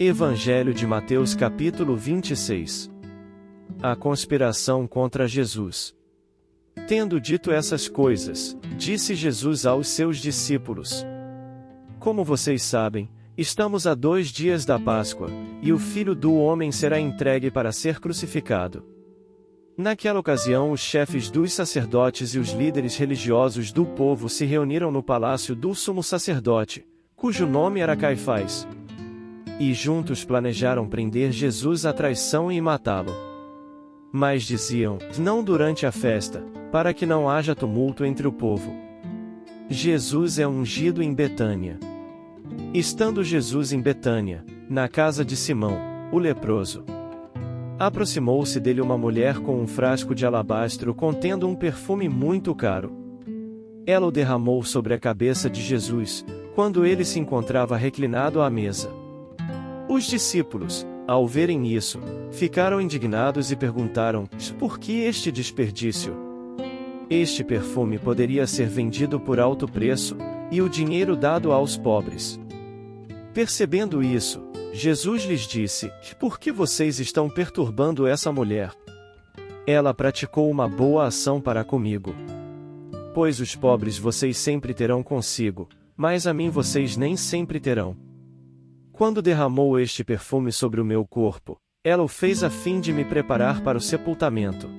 Evangelho de Mateus capítulo 26. A conspiração contra Jesus. Tendo dito essas coisas, disse Jesus aos seus discípulos: Como vocês sabem, estamos a 2 dias da Páscoa, e o Filho do Homem será entregue para ser crucificado. Naquela ocasião os chefes dos sacerdotes e os líderes religiosos do povo se reuniram no palácio do sumo sacerdote, cujo nome era Caifás. E juntos planejaram prender Jesus à traição e matá-lo. Mas diziam, não durante a festa, para que não haja tumulto entre o povo. Jesus é ungido em Betânia. Estando Jesus em Betânia, na casa de Simão, o leproso, aproximou-se dele uma mulher com um frasco de alabastro contendo um perfume muito caro. Ela o derramou sobre a cabeça de Jesus, quando ele se encontrava reclinado à mesa. Os discípulos, ao verem isso, ficaram indignados e perguntaram: por que este desperdício? Este perfume poderia ser vendido por alto preço, e o dinheiro dado aos pobres. Percebendo isso, Jesus lhes disse: por que vocês estão perturbando essa mulher? Ela praticou uma boa ação para comigo. Pois os pobres vocês sempre terão consigo, mas a mim vocês nem sempre terão. Quando derramou este perfume sobre o meu corpo, ela o fez a fim de me preparar para o sepultamento.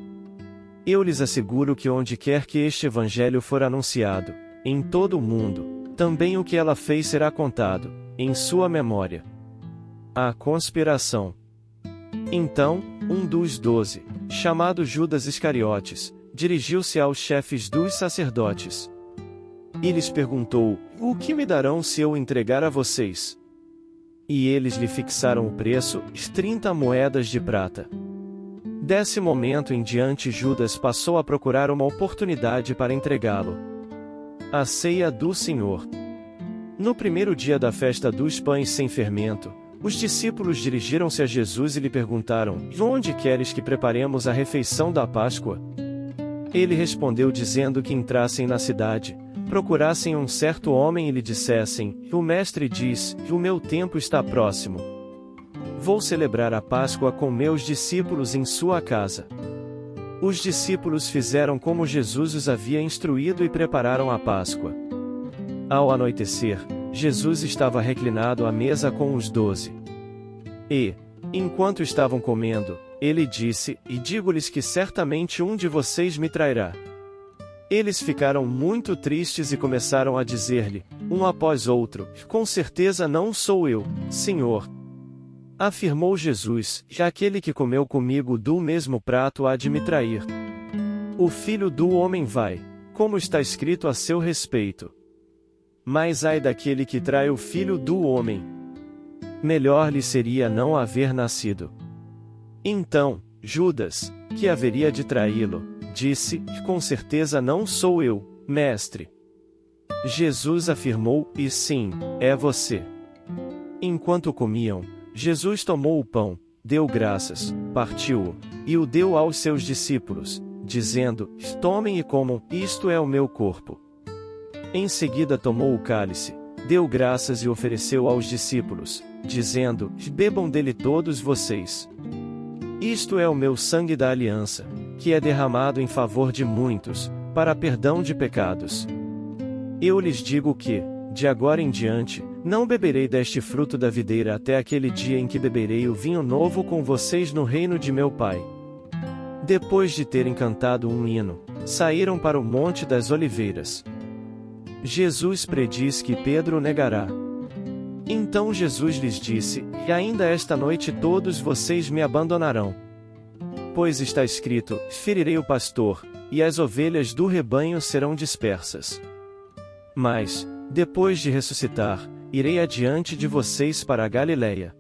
Eu lhes asseguro que onde quer que este evangelho for anunciado, em todo o mundo, também o que ela fez será contado, em sua memória. A conspiração. Então, um dos 12, chamado Judas Iscariotes, dirigiu-se aos chefes dos sacerdotes. E lhes perguntou: o que me darão se eu entregar a vocês? E eles lhe fixaram o preço, 30 moedas de prata. Desse momento em diante Judas passou a procurar uma oportunidade para entregá-lo. A ceia do Senhor. No primeiro dia da festa dos pães sem fermento, os discípulos dirigiram-se a Jesus e lhe perguntaram: onde queres que preparemos a refeição da Páscoa? Ele respondeu dizendo que entrassem na cidade, procurassem um certo homem e lhe dissessem: o mestre diz, o meu tempo está próximo. Vou celebrar a Páscoa com meus discípulos em sua casa. Os discípulos fizeram como Jesus os havia instruído e prepararam a Páscoa. Ao anoitecer, Jesus estava reclinado à mesa com os 12. E, enquanto estavam comendo, ele disse: e digo-lhes que certamente um de vocês me trairá. Eles ficaram muito tristes e começaram a dizer-lhe, um após outro: com certeza não sou eu, Senhor. Afirmou Jesus: aquele que comeu comigo do mesmo prato há de me trair. O Filho do Homem vai, como está escrito a seu respeito. Mas ai daquele que trai o Filho do Homem. Melhor lhe seria não haver nascido. Então, Judas, que haveria de traí-lo, disse: com certeza não sou eu, mestre. Jesus afirmou: e sim, é você. Enquanto comiam, Jesus tomou o pão, deu graças, partiu-o, e o deu aos seus discípulos, dizendo: tomem e comam, isto é o meu corpo. Em seguida tomou o cálice, deu graças e ofereceu aos discípulos, dizendo: bebam dele todos vocês. Isto é o meu sangue da aliança, que é derramado em favor de muitos, para perdão de pecados. Eu lhes digo que, de agora em diante, não beberei deste fruto da videira até aquele dia em que beberei o vinho novo com vocês no reino de meu Pai. Depois de terem cantado um hino, saíram para o Monte das Oliveiras. Jesus prediz que Pedro o negará. Então Jesus lhes disse: e ainda esta noite todos vocês me abandonarão. Pois está escrito: ferirei o pastor, e as ovelhas do rebanho serão dispersas. Mas, depois de ressuscitar, irei adiante de vocês para a Galiléia.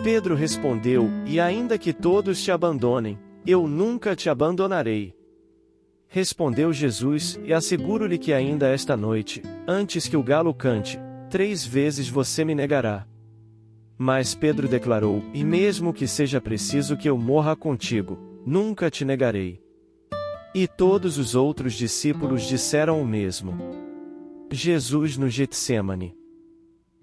Pedro respondeu: e ainda que todos te abandonem, eu nunca te abandonarei. Respondeu Jesus: e asseguro-lhe que ainda esta noite, antes que o galo cante, 3 vezes você me negará. Mas Pedro declarou: e mesmo que seja preciso que eu morra contigo, nunca te negarei. E todos os outros discípulos disseram o mesmo. Jesus no Getsêmani.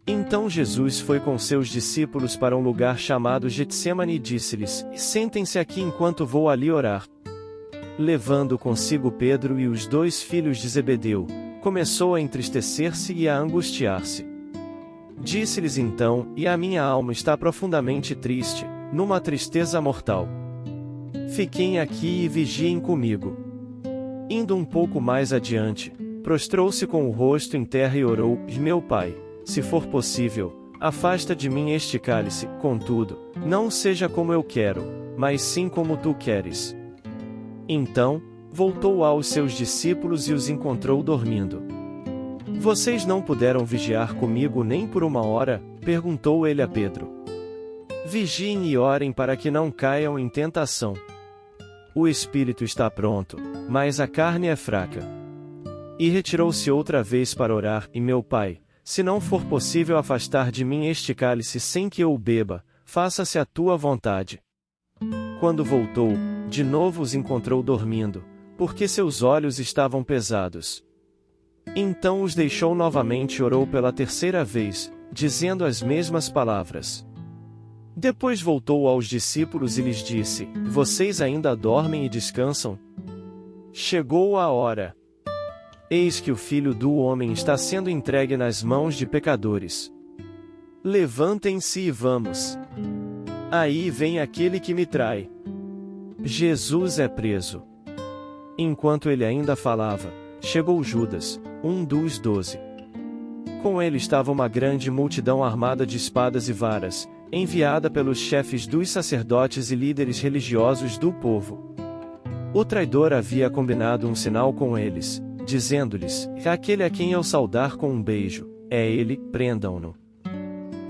Então Jesus foi com seus discípulos para um lugar chamado Getsêmani e disse-lhes: Sentem-se aqui enquanto vou ali orar. Levando consigo Pedro e os 2 filhos de Zebedeu, começou a entristecer-se e a angustiar-se. Disse-lhes então: E a minha alma está profundamente triste, numa tristeza mortal. Fiquem aqui e vigiem comigo. Indo um pouco mais adiante, prostrou-se com o rosto em terra e orou: Meu Pai, se for possível, afasta de mim este cálice, contudo, não seja como eu quero, mas sim como tu queres. Então, voltou aos seus discípulos e os encontrou dormindo. Vocês não puderam vigiar comigo nem por 1 hora? Perguntou ele a Pedro. Vigiem e orem para que não caiam em tentação. O espírito está pronto, mas a carne é fraca. E retirou-se outra vez para orar: E meu Pai, se não for possível afastar de mim este cálice sem que eu o beba, faça-se a tua vontade. Quando voltou, de novo os encontrou dormindo, porque seus olhos estavam pesados. Então os deixou novamente e orou pela 3ª vez, dizendo as mesmas palavras. Depois voltou aos discípulos e lhes disse: Vocês ainda dormem e descansam? Chegou a hora. Eis que o Filho do Homem está sendo entregue nas mãos de pecadores. Levantem-se e vamos. Aí vem aquele que me trai. Jesus é preso. Enquanto ele ainda falava, chegou Judas, um dos 12. Com ele estava uma grande multidão armada de espadas e varas, enviada pelos chefes dos sacerdotes e líderes religiosos do povo. O traidor havia combinado um sinal com eles, dizendo-lhes: Aquele a quem eu saudar com um beijo, é ele, prendam-no.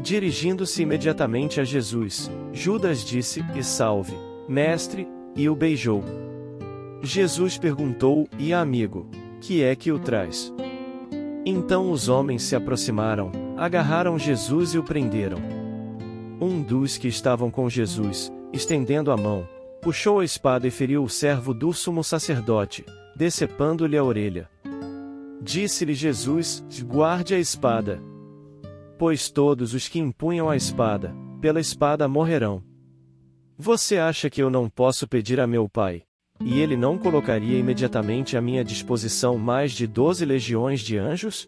Dirigindo-se imediatamente a Jesus, Judas disse: E salve, mestre, e o beijou. Jesus perguntou: E amigo, que é que o traz? Então os homens se aproximaram, agarraram Jesus e o prenderam. Um dos que estavam com Jesus, estendendo a mão, puxou a espada e feriu o servo do sumo sacerdote, decepando-lhe a orelha. Disse-lhe Jesus: Guarde a espada. Pois todos os que empunham a espada, pela espada morrerão. Você acha que eu não posso pedir a meu Pai, e ele não colocaria imediatamente à minha disposição mais de 12 legiões de anjos?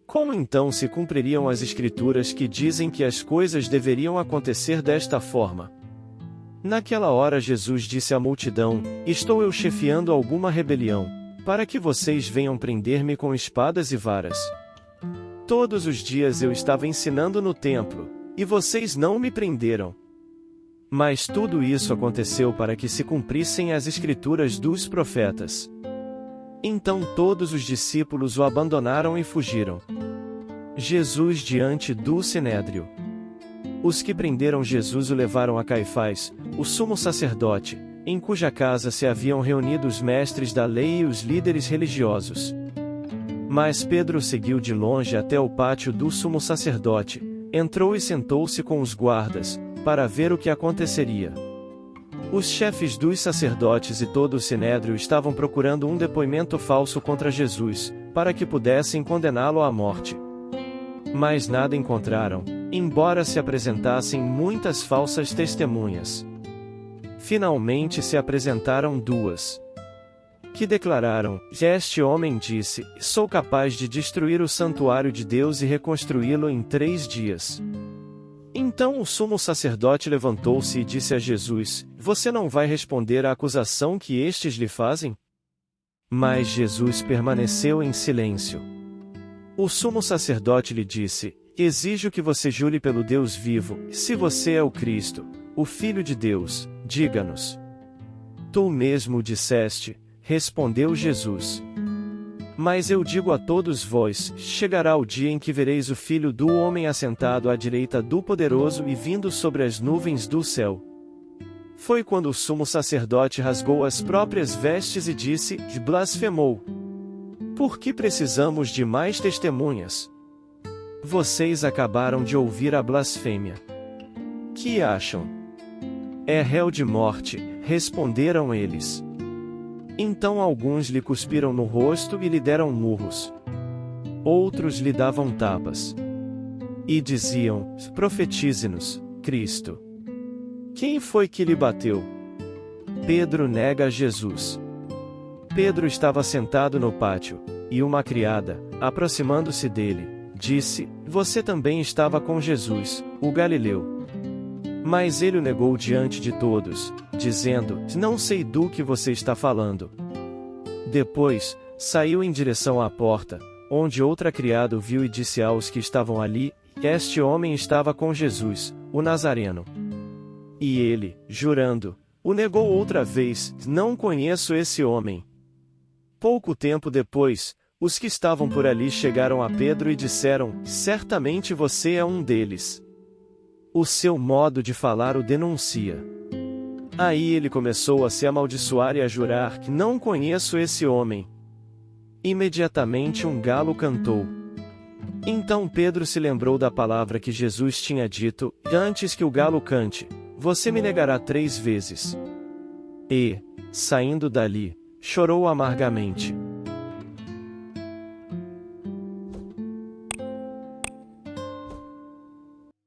Como então se cumpririam as Escrituras que dizem que as coisas deveriam acontecer desta forma? Naquela hora Jesus disse à multidão: Estou eu chefiando alguma rebelião, para que vocês venham prender-me com espadas e varas? Todos os dias eu estava ensinando no templo, e vocês não me prenderam. Mas tudo isso aconteceu para que se cumprissem as Escrituras dos profetas. Então todos os discípulos o abandonaram e fugiram. Jesus diante do Sinédrio. Os que prenderam Jesus o levaram a Caifás, o sumo sacerdote, em cuja casa se haviam reunido os mestres da lei e os líderes religiosos. Mas Pedro seguiu de longe até o pátio do sumo sacerdote, entrou e sentou-se com os guardas, para ver o que aconteceria. Os chefes dos sacerdotes e todo o sinédrio estavam procurando um depoimento falso contra Jesus, para que pudessem condená-lo à morte. Mas nada encontraram, embora se apresentassem muitas falsas testemunhas. Finalmente se apresentaram 2. Que declararam: Este homem disse: Sou capaz de destruir o santuário de Deus e reconstruí-lo em 3 dias. Então o sumo sacerdote levantou-se e disse a Jesus: Você não vai responder à acusação que estes lhe fazem? Mas Jesus permaneceu em silêncio. O sumo sacerdote lhe disse: Exijo que você jure pelo Deus vivo, se você é o Cristo, o Filho de Deus, diga-nos. Tu mesmo o disseste, respondeu Jesus. Mas eu digo a todos vós: chegará o dia em que vereis o Filho do Homem assentado à direita do Poderoso e vindo sobre as nuvens do céu. Foi quando o sumo sacerdote rasgou as próprias vestes e disse: Blasfemou. Por que precisamos de mais testemunhas? Vocês acabaram de ouvir a blasfêmia. Que acham? É réu de morte, responderam eles. Então alguns lhe cuspiram no rosto e lhe deram murros. Outros lhe davam tapas. E diziam: Profetize-nos, Cristo. Quem foi que lhe bateu? Pedro nega a Jesus. Pedro estava sentado no pátio, e uma criada, aproximando-se dele, disse: Você também estava com Jesus, o Galileu. Mas ele o negou diante de todos, dizendo: Não sei do que você está falando. Depois, saiu em direção à porta, onde outra criada o viu e disse aos que estavam ali: Este homem estava com Jesus, o Nazareno. E ele, jurando, o negou outra vez: Não conheço esse homem. Pouco tempo depois, os que estavam por ali chegaram a Pedro e disseram: Certamente você é um deles. O seu modo de falar o denuncia. Aí ele começou a se amaldiçoar e a jurar: Não conheço esse homem. Imediatamente um galo cantou. Então Pedro se lembrou da palavra que Jesus tinha dito: Antes que o galo cante, você me negará 3 vezes. E, saindo dali, chorou amargamente.